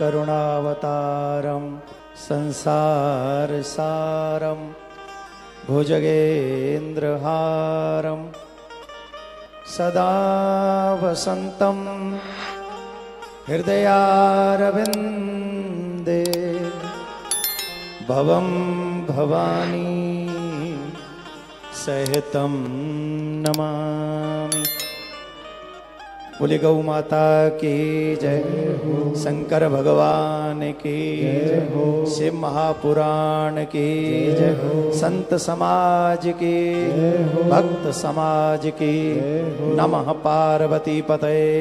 करुणावतारम संसारसारम भुजगेन्द्रहारम सदा वसन्तं हृदयारविन्दे भवं भवानी सहितं नमामि। बोले गौ माता की जय हो, शंकर भगवान की जय हो, शिव महापुराण की जय हो, संत समाज की जय हो, भक्त समाज की नमः। पार्वती पतये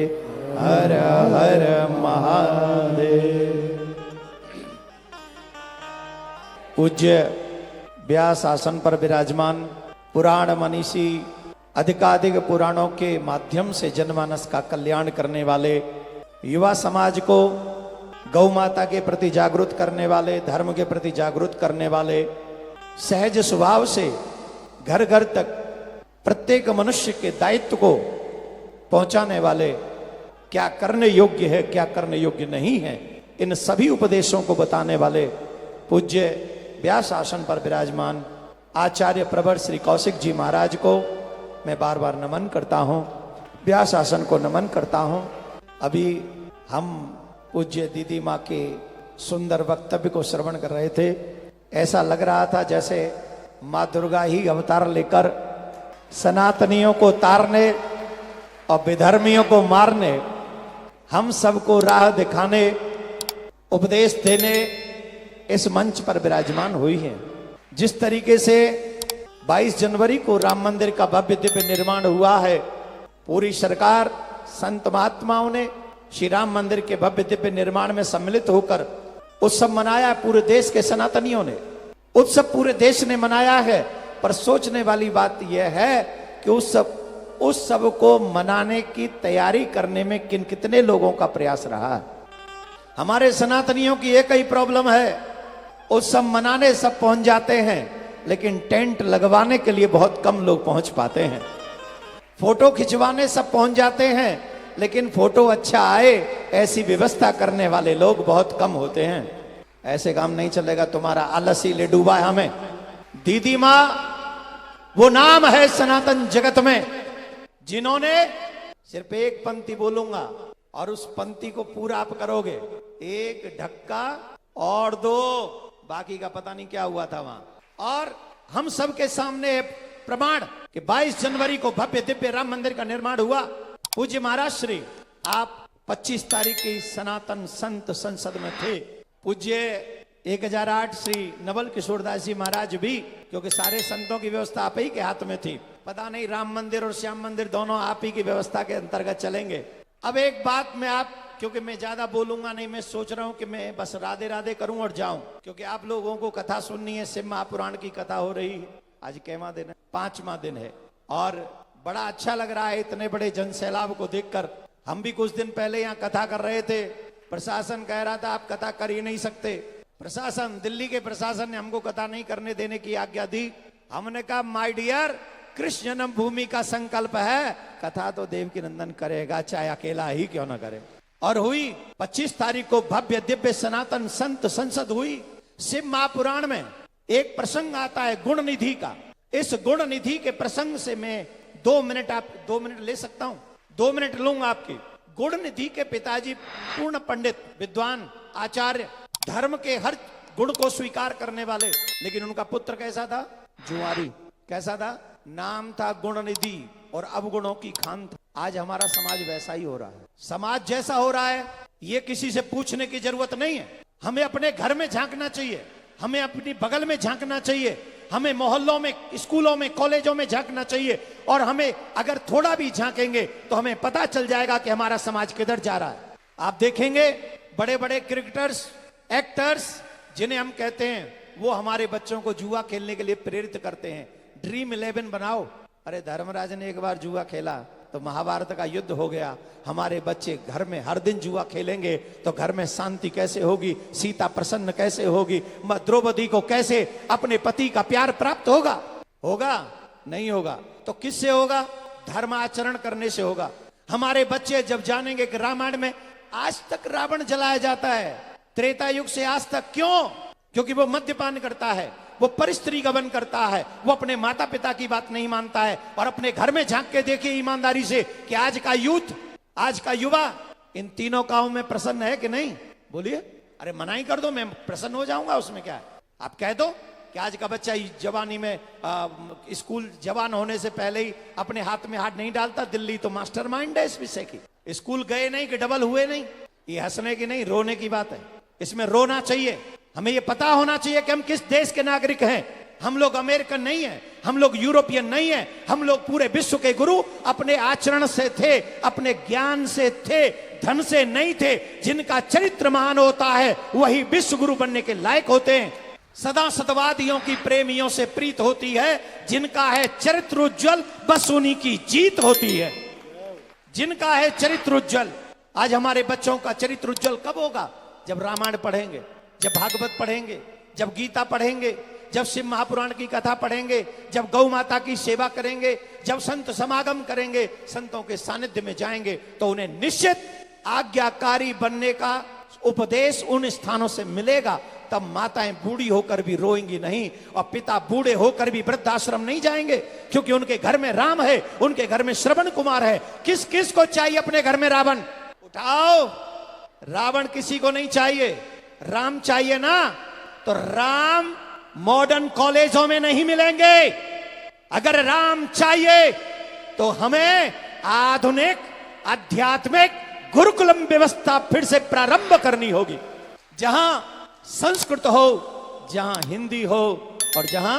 हर हर महादेव। पूज्य व्यास आसन पर विराजमान पुराण मनीषी अधिकाधिक पुराणों के माध्यम से जनमानस का कल्याण करने वाले, युवा समाज को गौ माता के प्रति जागरूक करने वाले, धर्म के प्रति जागरूक करने वाले, सहज स्वभाव से घर घर तक प्रत्येक मनुष्य के दायित्व को पहुंचाने वाले, क्या करने योग्य है क्या करने योग्य नहीं है, इन सभी उपदेशों को बताने वाले पूज्य व्यास आसन पर विराजमान आचार्य प्रवर श्री कौशिक जी महाराज को मैं बार बार नमन करता हूँ, व्यास आसन को नमन करता हूँ। अभी हम पूज्य दीदी माँ के सुंदर वक्तव्य को श्रवण कर रहे थे। ऐसा लग रहा था जैसे माँ दुर्गा ही अवतार लेकर सनातनियों को तारने और विधर्मियों को मारने, हम सबको राह दिखाने, उपदेश देने इस मंच पर विराजमान हुई है। जिस तरीके से 22 जनवरी को राम मंदिर का भव्य दिव्य निर्माण हुआ है, पूरी सरकार संत महात्माओं ने श्री राम मंदिर के भव्य दिव्य निर्माण में सम्मिलित होकर उत्सव मनाया। पूरे देश के सनातनियों ने उत्सव पूरे देश ने मनाया है। पर सोचने वाली बात यह है कि उत्सव को मनाने की तैयारी करने में कितने लोगों का प्रयास रहा है। हमारे सनातनियों की एक ही प्रॉब्लम है, उत्सव मनाने सब पहुंच जाते हैं, लेकिन टेंट लगवाने के लिए बहुत कम लोग पहुंच पाते हैं। फोटो खिंचवाने सब पहुंच जाते हैं, लेकिन फोटो अच्छा आए ऐसी व्यवस्था करने वाले लोग बहुत कम होते हैं। ऐसे काम नहीं चलेगा, तुम्हारा आलसी ले डूबा है हमें। दीदी माँ वो नाम है सनातन जगत में जिन्होंने सिर्फ एक पंक्ति बोलूंगा और उस पंक्ति को पूरा आप करोगे, एक ढक्का और दो, बाकी का पता नहीं क्या हुआ था वहां। और हम सब के सामने प्रमाण कि 22 जनवरी को भव्य दिव्य राम मंदिर का निर्माण हुआ। पूज्य महाराज श्री आप 25 तारीख की सनातन संत संसद में थे। पूज्य 1008 श्री नवल किशोर दास जी महाराज भी, क्योंकि सारे संतों की व्यवस्था आप ही के हाथ में थी। पता नहीं राम मंदिर और श्याम मंदिर दोनों आप ही की व्यवस्था के अंतर्गत चलेंगे। अब एक बात में आप, क्योंकि मैं ज्यादा बोलूंगा नहीं, मैं सोच रहा हूं कि मैं बस राधे राधे करूं और जाऊं, क्योंकि आप लोगों को कथा सुननी है। शिव महापुराण की कथा हो रही है। आज कैवां दिन है? 5वां दिन है और बड़ा अच्छा लग रहा है इतने बड़े जन सैलाब को देखकर। हम भी कुछ दिन पहले यहाँ कथा कर रहे थे, प्रशासन कह रहा था आप कथा कर ही नहीं सकते। प्रशासन, दिल्ली के प्रशासन ने हमको कथा नहीं करने देने की आज्ञा दी। हमने कहा माय डियर, कृष्ण जन्मभूमि का संकल्प है, कथा तो देवकी नंदन करेगा, चाहे अकेला ही क्यों ना करे। और हुई 25 तारीख को भव्य दिव्य सनातन संत संसद हुई। शिव महापुराण में एक प्रसंग आता है गुण निधि का। इस गुण निधि के प्रसंग से मैं 2 मिनट ले सकता हूं, 2 मिनट लूंगा आपकी। गुण निधि के पिताजी पूर्ण पंडित, विद्वान, आचार्य, धर्म के हर गुण को स्वीकार करने वाले, लेकिन उनका पुत्र कैसा था? जुआरी। कैसा था? नाम था गुण निधि और अवगुणों की खान था। आज हमारा समाज वैसा ही हो रहा है। समाज जैसा हो रहा है ये किसी से पूछने की जरूरत नहीं है। हमें अपने घर में झांकना चाहिए, हमें अपनी बगल में झांकना चाहिए, हमें मोहल्लों में, स्कूलों में, कॉलेजों में झांकना चाहिए। और हमें अगर थोड़ा भी झांकेंगे तो हमें पता चल जाएगा कि हमारा समाज किधर जा रहा है। आप देखेंगे बड़े बड़े क्रिकेटर्स, एक्टर्स जिन्हें हम कहते हैं, वो हमारे बच्चों को जुआ खेलने के लिए प्रेरित करते हैं। ड्रीम 11 बनाओ। अरे धर्मराज ने एक बार जुआ खेला तो महाभारत का युद्ध हो गया। हमारे बच्चे घर में हर दिन जुआ खेलेंगे तो घर में शांति कैसे होगी? सीता प्रसन्न कैसे होगी? द्रौपदी को कैसे अपने पति का प्यार प्राप्त होगा? होगा? नहीं होगा। तो किससे होगा? धर्म आचरण करने से होगा। हमारे बच्चे जब जानेंगे कि रामायण में आज तक रावण जलाया जाता है, त्रेता युग से आज तक। क्यों? क्योंकि वो मद्यपान करता है, वो परिस्त्री गमन करता है, वो अपने माता पिता की बात नहीं मानता है। और अपने घर में झांक के देखिए ईमानदारी से कि आज का यूथ, आज का युवा इन तीनों कामों में प्रसन्न है कि नहीं? बोलिए। अरे मनाही कर दो, मैं प्रसन्न हो जाऊंगा, उसमें क्या है? आप कह दो कि आज का बच्चा जवानी में स्कूल जवान होने से पहले ही अपने हाथ में हाथ नहीं डालता। दिल्ली तो मास्टरमाइंड है इस विषय की। स्कूल गए नहीं कि डबल हुए नहीं, ये हंसने की नहीं रोने की बात है। इसमें रोना चाहिए। हमें ये पता होना चाहिए कि हम किस देश के नागरिक हैं। हम लोग अमेरिकन नहीं है, हम लोग यूरोपियन नहीं है, हम लोग पूरे विश्व के गुरु अपने आचरण से थे, अपने ज्ञान से थे, धन से नहीं थे। जिनका चरित्र महान होता है वही विश्व गुरु बनने के लायक होते हैं। सदा सतवादियों की प्रेमियों से प्रीत होती है। जिनका है चरित्र उज्जवल बस उन्हीं की जीत होती है। जिनका है चरित्र उज्जवल। आज हमारे बच्चों का चरित्र उज्जवल कब होगा? जब रामायण पढ़ेंगे, जब भागवत पढ़ेंगे, जब गीता पढ़ेंगे, जब शिव महापुराण की कथा पढ़ेंगे, जब गौ माता की सेवा करेंगे, जब संत समागम करेंगे, संतों के सानिध्य में जाएंगे, तो उन्हें निश्चित आज्ञाकारी बनने का उपदेश उन स्थानों से मिलेगा। तब माताएं बूढ़ी होकर भी रोएंगी नहीं और पिता बूढ़े होकर भी वृद्धाश्रम नहीं जाएंगे, क्योंकि उनके घर में राम है, उनके घर में श्रवण कुमार है। किस किस को चाहिए अपने घर में रावण? उठाओ। रावण किसी को नहीं चाहिए, राम चाहिए ना। तो राम मॉडर्न कॉलेजों में नहीं मिलेंगे। अगर राम चाहिए तो हमें आधुनिक आध्यात्मिक गुरुकुलम व्यवस्था फिर से प्रारंभ करनी होगी, जहां संस्कृत हो, जहां हिंदी हो और जहां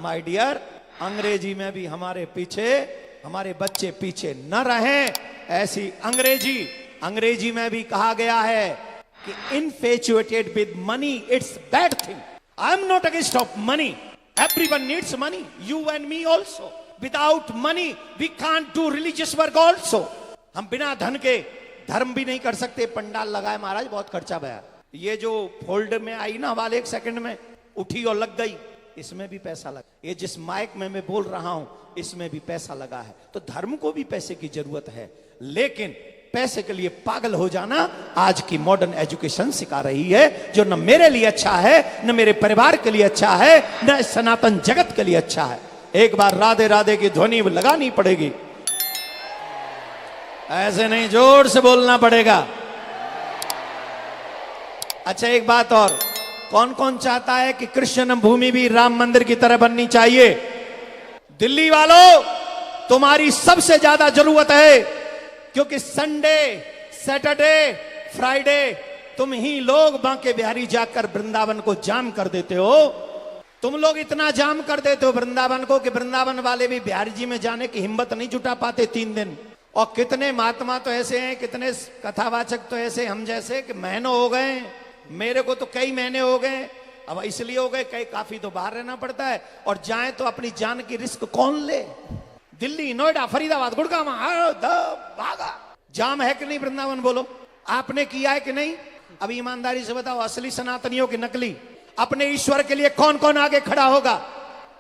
माय डियर अंग्रेजी में भी हमारे पीछे, हमारे बच्चे पीछे न रहें। ऐसी अंग्रेजी में भी कहा गया है कि infatuated with money it's bad thing. I am not against of money, everyone needs money, you and me also. Without money we can't do religious work also. हम बिना धन के धर्म भी नहीं कर सकते। पंडाल लगाए महाराज, बहुत खर्चा भया। ये जो फोल्ड में आई ना वाले, एक सेकंड में उठी और लग गई, इसमें भी पैसा लगा। ये जिस माइक में मैं बोल रहा हूं इसमें भी पैसा लगा है। तो धर्म को भी पैसे की जरूरत है, लेकिन पैसे के लिए पागल हो जाना आज की मॉडर्न एजुकेशन सिखा रही है, जो न मेरे लिए अच्छा है, न मेरे परिवार के लिए अच्छा है, न सनातन जगत के लिए अच्छा है। एक बार राधे राधे की ध्वनि लगानी पड़ेगी, ऐसे नहीं, जोर से बोलना पड़ेगा। अच्छा एक बात और, कौन कौन चाहता है कि कृष्ण भूमि भी राम मंदिर की तरह बननी चाहिए? दिल्ली वालों, तुम्हारी सबसे ज्यादा जरूरत है, क्योंकि संडे, सैटरडे, फ्राइडे तुम ही लोग बांके बिहारी जाकर वृंदावन को जाम कर देते हो। तुम लोग इतना जाम कर देते हो वृंदावन को कि वृंदावन वाले भी बिहारी जी में जाने की हिम्मत नहीं जुटा पाते 3 दिन। और कितने महात्मा तो ऐसे हैं, कितने कथावाचक तो ऐसे हम जैसे कि महीनों हो गए। मेरे को तो कई महीने हो गए, अब इसलिए हो गए कई, काफी तो बाहर रहना पड़ता है। और जाए तो अपनी जान की रिस्क कौन ले? दिल्ली, नोएडा, फरीदाबाद, गुड़गांव, भागा। जाम है कि नहीं वृंदावन? बोलो, आपने किया है कि नहीं? अब ईमानदारी से बताओ, असली सनातनियों की नकली? अपने ईश्वर के लिए कौन कौन आगे खड़ा होगा?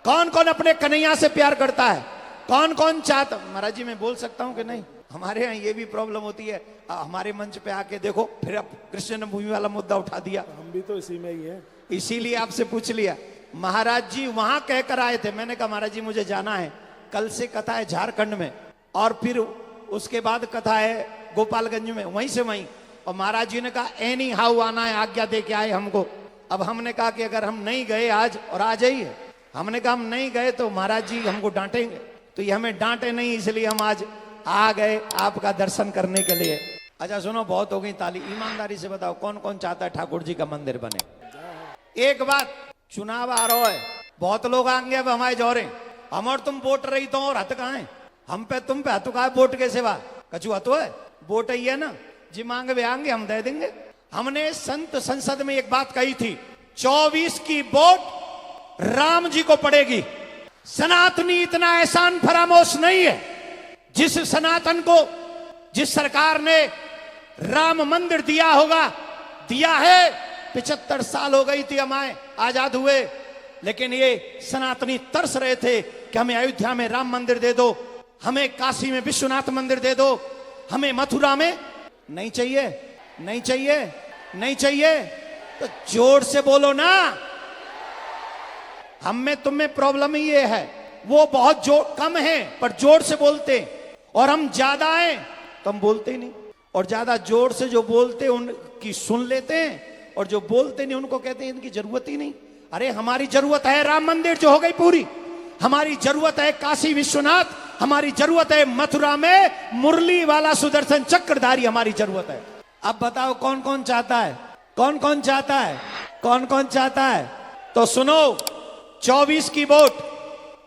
कौन कौन अपने कन्हैया से प्यार करता है? कौन कौन चाहता? महाराज जी मैं बोल सकता हूं कि नहीं? हमारे यहाँ ये भी प्रॉब्लम होती है। हमारे मंच पे आके देखो, फिर अब कृष्ण भूमि वाला मुद्दा उठा दिया। हम भी तो इसी में ही है, इसीलिए आपसे पूछ लिया। महाराज जी वहां कहकर आए थे, मैंने कहा महाराज जी मुझे जाना है, कल से कथा है झारखंड में, और फिर उसके बाद कथा है गोपालगंज में, वहीं से वहीं। और महाराज जी ने कहा एनी हाउ आना है, आज्ञा दे के आए हमको। अब हमने कहा कि अगर हम नहीं गए आज, और आ जाइए, हमने कहा हम नहीं गए तो महाराज जी हमको डांटेंगे, तो ये हमें डांटे नहीं, इसलिए हम आज आ गए आपका दर्शन करने के लिए। अच्छा सुनो, बहुत हो गई ताली। ईमानदारी से बताओ कौन कौन चाहता है ठाकुर जी का मंदिर बने? एक बात, चुनाव आ रहा है, बहुत लोग आएंगे अब हमारे जोरे, हम और तुम वोट रही तो और हथ कहाँ है? हम पे तुम पे हथ कहाँ है? वोट के सिवा कछु हतो है? वोट ही है ना, जी मांग वे आएंगे, हम दे देंगे। हमने संत संसद में एक बात कही थी, 24 की वोट राम जी को पड़ेगी। सनातनी इतना एहसान फरामोश नहीं है। जिस सनातन को, जिस सरकार ने राम मंदिर दिया होगा, दिया है, 75 साल हो गई थी हमारे आजाद हुए, लेकिन ये सनातनी तरस रहे थे कि हमें अयोध्या में राम मंदिर दे दो, हमें काशी में विश्वनाथ मंदिर दे दो, हमें मथुरा में नहीं चाहिए, नहीं चाहिए, नहीं चाहिए। तो जोर से बोलो ना। हम में तुम में प्रॉब्लम ही ये है, वो बहुत जोर कम है पर जोर से बोलते हैं, और हम ज्यादा हैं तो हम बोलते ही नहीं। और ज्यादा जोर से जो बोलते हैं उनकी सुन लेते हैं, और जो बोलते नहीं उनको कहते हैं इनकी जरूरत ही नहीं। अरे हमारी जरूरत है राम मंदिर जो हो गई पूरी, हमारी जरूरत है काशी विश्वनाथ, हमारी जरूरत है मथुरा में मुरली वाला सुदर्शन चक्रधारी, हमारी जरूरत है। अब बताओ कौन कौन चाहता है, कौन कौन चाहता है, कौन कौन चाहता है? तो सुनो, 24 की वोट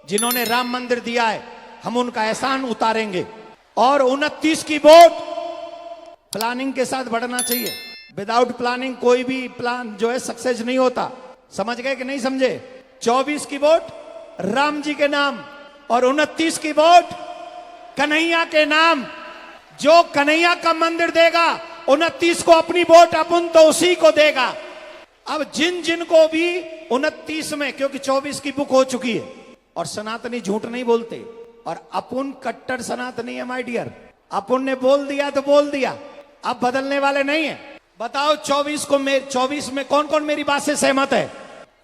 जिन्होंने राम मंदिर दिया है हम उनका एहसान उतारेंगे, और 29 की वोट प्लानिंग के साथ बढ़ना चाहिए। विदाउट प्लानिंग कोई भी प्लान जो है सक्सेस नहीं होता। समझ गए कि नहीं समझे? 24 की वोट राम जी के नाम और 29 की वोट कन्हैया के नाम। जो कन्हैया का मंदिर देगा 29 को अपनी वोट अपन तो उसी को देगा। अब जिन जिन को भी 29 में, क्योंकि 24 की बुक हो चुकी है और सनातनी झूठ नहीं बोलते, और अपन कट्टर सनातनी है माय डियर। अपन ने बोल दिया तो बोल दिया, अब बदलने वाले नहीं है। बताओ 24 में कौन कौन मेरी बात से सहमत है?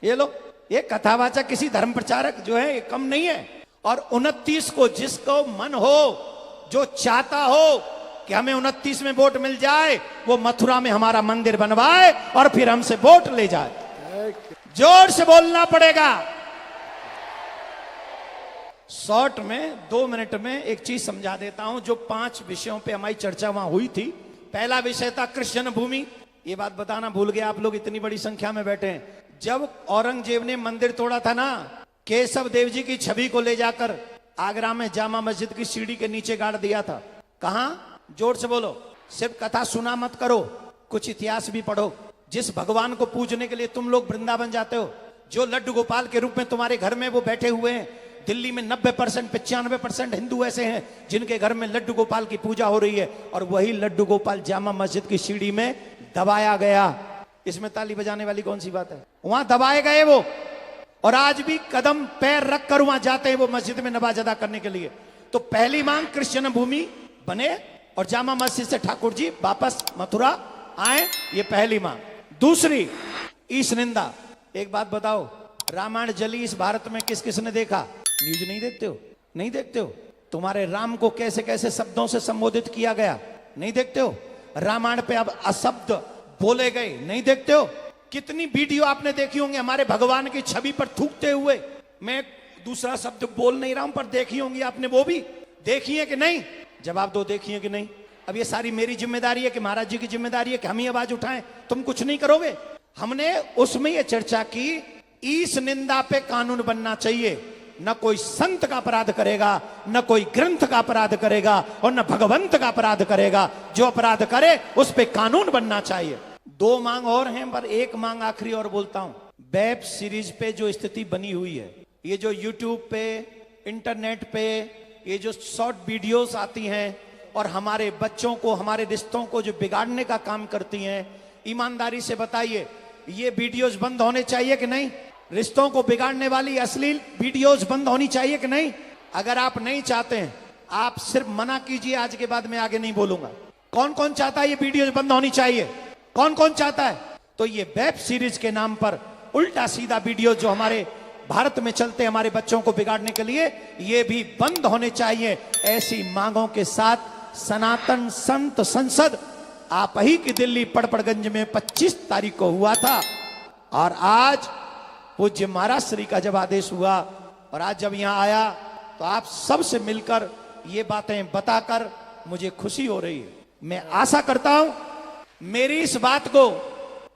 ये लोग, ये कथावाचक किसी धर्म प्रचारक जो है ये कम नहीं है। और 29 को जिसको मन हो, जो चाहता हो कि हमें 29 में वोट मिल जाए, वो मथुरा में हमारा मंदिर बनवाए और फिर हमसे वोट ले जाए। जोर से बोलना पड़ेगा। शॉर्ट में 2 मिनट में एक चीज समझा देता हूं। जो 5 विषयों पे हमारी चर्चा वहां हुई थी, पहला विषय था कृष्ण भूमि। ये बात बताना भूल गया, आप लोग इतनी बड़ी संख्या में बैठे हैं। जब औरंगजेब ने मंदिर तोड़ा था ना, केशव देव जी की छवि को ले जाकर आगरा में जामा मस्जिद की सीढ़ी के नीचे गाड़ दिया था। कहां? जोर से बोलो। सिर्फ कथा सुना मत करो, कुछ इतिहास भी पढ़ो। जिस भगवान को पूजने के लिए तुम लोग वृंदावन जाते हो, जो लड्डू गोपाल के रूप में तुम्हारे घर में वो बैठे हुए हैं, दिल्ली में 90% 95% हिंदू ऐसे हैं जिनके घर में लड्डू गोपाल की पूजा हो रही है, और वही लड्डू गोपाल जामा मस्जिद की सीढ़ी में दबाया गया। इसमें ताली बजाने वाली कौन सी बात है? वहां दबाए गए वो, और आज भी कदम पैर रख कर वहां जाते हैं वो मस्जिद में नमाज अदा करने के लिए। तो पहली मांग कृष्ण भूमि बने और जामा मस्जिद से ठाकुर जी वापस मथुरा आए, ये पहली मांग। दूसरी, ईश निंदा। एक बात बताओ, रामायण जली इस भारत में किस किसने देखा? न्यूज नहीं देखते हो? नहीं देखते हो? तुम्हारे राम को कैसे कैसे शब्दों से संबोधित किया गया? नहीं देखते हो? रामायण पे अब अशब्द बोले गए, नहीं देखते हो? कितनी वीडियो आपने देखी होंगी हमारे भगवान की छवि पर थूकते हुए। मैं दूसरा शब्द बोल नहीं रहा हूं, पर देखी होंगी आपने, वो भी देखी है कि नहीं? जवाब दो, देखी है कि नहीं? अब ये सारी मेरी जिम्मेदारी है कि महाराज जी की जिम्मेदारी है कि हम ही आवाज उठाएं? तुम कुछ नहीं करोगे। हमने उसमें ये चर्चा की, ईश निंदा पे कानून बनना चाहिए। न कोई संत का अपराध करेगा, न कोई ग्रंथ का अपराध करेगा, और न भगवंत का अपराध करेगा। जो अपराध करे उस पे कानून बनना चाहिए। 2 मांग और हैं, पर एक मांग आखिरी और बोलता हूं। वेब सीरीज पे जो स्थिति बनी हुई है, ये जो यूट्यूब पे, इंटरनेट पे ये जो शॉर्ट वीडियोस आती हैं और हमारे बच्चों को, हमारे रिश्तों को जो बिगाड़ने का काम करती हैं, ईमानदारी से बताइए, ये वीडियोस बंद होने चाहिए कि नहीं? रिश्तों को बिगाड़ने वाली अश्लील वीडियोस बंद होनी चाहिए कि नहीं? अगर आप नहीं चाहते हैं, आप सिर्फ मना कीजिए, आज के बाद मैं आगे नहीं बोलूंगा। कौन कौन चाहता है ये वीडियोस बंद होनी चाहिए? कौन कौन चाहता है? तो ये वेब सीरीज के नाम पर उल्टा सीधा वीडियो जो हमारे भारत में चलते हैं हमारे बच्चों को बिगाड़ने के लिए, ये भी बंद होने चाहिए। ऐसी मांगों के साथ सनातन संत संसद आप ही की दिल्ली पड़पड़गंज में 25 तारीख को हुआ था, और आज पूज्य महाराज श्री का जब आदेश हुआ, और आज जब यहां आया तो आप सबसे मिलकर ये बातें बताकर मुझे खुशी हो रही है। मैं आशा करता हूं मेरी इस बात को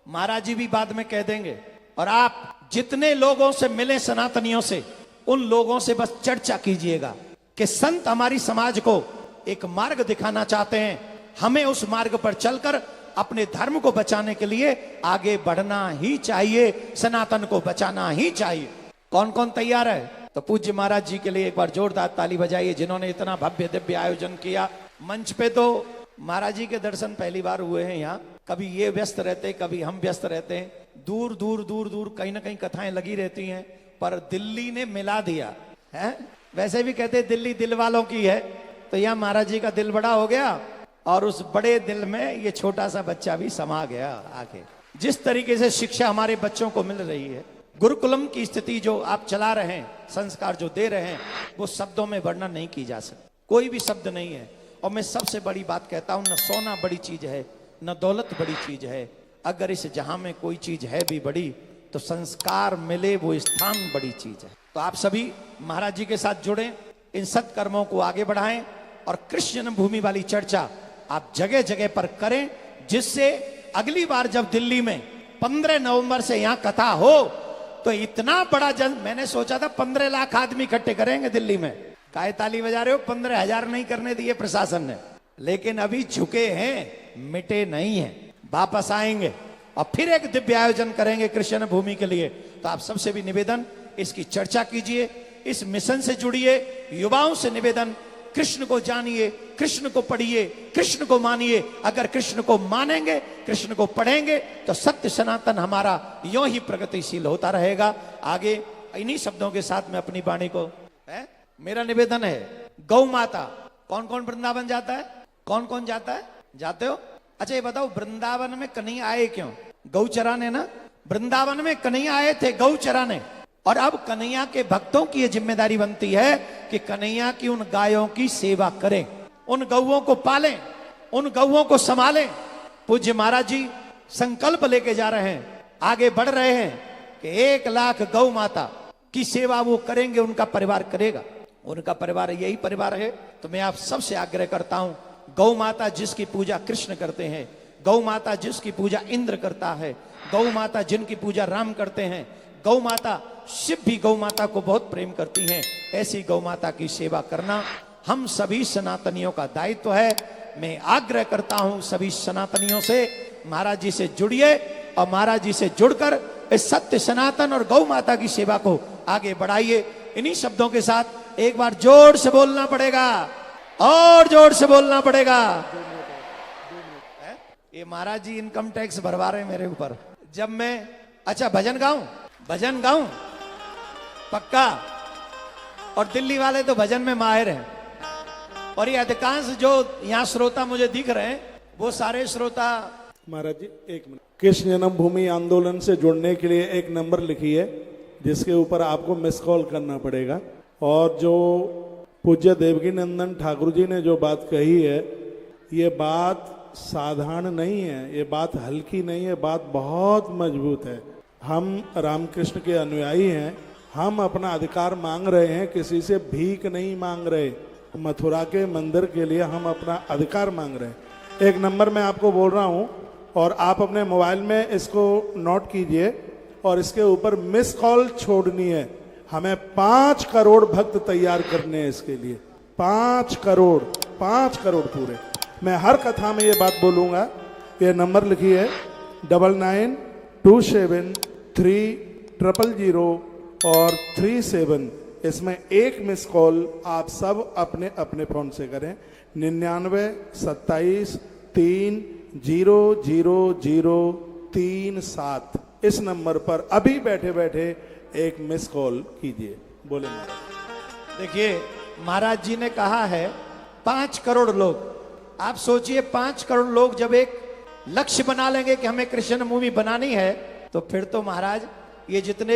महाराज जी भी बाद में कह देंगे, और आप जितने लोगों से मिले सनातनियों से, उन लोगों से बस चर्चा कीजिएगा कि संत हमारी समाज को एक मार्ग दिखाना चाहते हैं, हमें उस मार्ग पर चलकर अपने धर्म को बचाने के लिए आगे बढ़ना ही चाहिए, सनातन को बचाना ही चाहिए। कौन कौन तैयार है? तो पूज्य महाराज जी के लिए एक बार जोरदार ताली बजाइए, जिन्होंने इतना भव्य दिव्य आयोजन किया। मंच पे तो महाराज जी के दर्शन पहली बार हुए हैं यहाँ। कभी ये व्यस्त रहते, कभी हम व्यस्त रहते हैं, दूर दूर दूर दूर कहीं ना कहीं कथाएं लगी रहती हैं, पर दिल्ली ने मिला दिया है। वैसे भी कहते दिल्ली दिल वालों की है, तो यहाँ महाराज जी का दिल बड़ा हो गया, और उस बड़े दिल में ये छोटा सा बच्चा भी समा गया आके। जिस तरीके से शिक्षा हमारे बच्चों को मिल रही है, गुरुकुलम की स्थिति जो आप चला रहे हैं, संस्कार जो दे रहे हैं, वो शब्दों में वर्णन नहीं की जा सकती। कोई भी शब्द नहीं है। और मैं सबसे बड़ी बात कहता हूं, न सोना बड़ी चीज है, न दौलत बड़ी चीज है। अगर इस जहां में कोई चीज है भी बड़ी, तो संस्कार मिले वो स्थान बड़ी चीज है। तो आप सभी महाराज जी के साथ जुड़ें, इन सत्कर्मों को आगे बढ़ाएं और कृष्ण जन्मभूमि वाली चर्चा आप जगह जगह पर करें, जिससे अगली बार जब दिल्ली में 15 नवंबर से यहां कथा हो, तो इतना बड़ा मैंने सोचा था 15 लाख आदमी इकट्ठे करेंगे दिल्ली में। काय ताली बजा रहे हो? 15,000 नहीं करने दिए प्रशासन ने, लेकिन अभी झुके हैं, मिटे नहीं हैं, वापस आएंगे और फिर एक दिव्य आयोजन करेंगे कृष्ण भूमि के लिए। तो आप सबसे भी निवेदन, इसकी चर्चा कीजिए, इस मिशन से जुड़िए। युवाओं से निवेदन, कृष्ण को जानिए, कृष्ण को पढ़िए, कृष्ण को मानिए। अगर कृष्ण को मानेंगे, कृष्ण को पढ़ेंगे, तो सत्य सनातन हमारा यूं ही प्रगतिशील होता रहेगा। आगे इन्हीं शब्दों के साथ में अपनी वाणी को मेरा निवेदन है, गौ माता, कौन कौन वृंदावन जाता है? कौन कौन जाता है? जाते हो? अच्छा ये बताओ, वृंदावन में कन्हैया आए क्यों? गौ चराने ना। वृंदावन में कन्हैया आए थे गौ चराने, और अब कन्हैया के भक्तों की यह जिम्मेदारी बनती है कि कन्हैया की उन गायों की सेवा करें, उन गौओं को पालें, उन गौओं को संभालें। पूज्य महाराज जी संकल्प लेके जा रहे हैं, आगे बढ़ रहे हैं कि 1 लाख गौ माता की सेवा वो करेंगे, उनका परिवार करेगा। उनका परिवार यही परिवार है। तो मैं आप सबसे आग्रह करता हूं, गौ माता जिसकी पूजा कृष्ण करते हैं, गौ माता जिसकी पूजा इंद्र करता है, गौ माता जिनकी पूजा राम करते हैं, गौ माता शिव भी गौ माता को बहुत प्रेम करती हैं, ऐसी गौ माता की सेवा करना हम सभी सनातनियों का दायित्व है। मैं आग्रह करता हूं सभी सनातनियों से, महाराज जी से जुड़िए और महाराज जी से जुड़कर इस सत्य सनातन और गौ माता की सेवा को आगे बढ़ाइए। इन्हीं शब्दों के साथ एक बार जोर से बोलना पड़ेगा, और जोर से बोलना पड़ेगा। ये महाराज जी इनकम टैक्स भरवा रहे हैं मेरे ऊपर। जब मैं अच्छा भजन गाऊं पक्का, और दिल्ली वाले तो भजन में माहिर हैं, और ये अधिकांश जो यहाँ श्रोता मुझे दिख रहे हैं, वो सारे श्रोता। महाराज जी एक मिनट, कृष्ण जन्मभूमि आंदोलन से जुड़ने के लिए एक नंबर लिखिए, जिसके ऊपर आपको मिस कॉल करना पड़ेगा। और जो पूज्य देवकी नंदन ठाकुर जी ने जो बात कही है, ये बात साधारण नहीं है, ये बात हल्की नहीं है, बात बहुत मजबूत है। हम रामकृष्ण के अनुयायी हैं, हम अपना अधिकार मांग रहे हैं, किसी से भीख नहीं मांग रहे। मथुरा के मंदिर के लिए हम अपना अधिकार मांग रहे हैं। एक नंबर मैं आपको बोल रहा हूं, और आप अपने मोबाइल में इसको नोट कीजिए, और इसके ऊपर मिस कॉल छोड़नी है। हमें 5 करोड़ भक्त तैयार करने हैं इसके लिए, 5 करोड़ पूरे। मैं हर कथा में ये बात बोलूंगा। ये नंबर लिखिए 99273000 और 37। इसमें एक मिस कॉल आप सब अपने अपने फोन से करें। 9927300037 इस नंबर पर अभी बैठे बैठे एक मिस कॉल कीजिए। बोले महाराज। देखिए महाराज जी ने कहा है 5 करोड़ लोग। आप सोचिए 5 करोड़ लोग जब एक लक्ष्य बना लेंगे कि हमें कृष्ण भूमि बनानी है, तो फिर तो महाराज ये जितने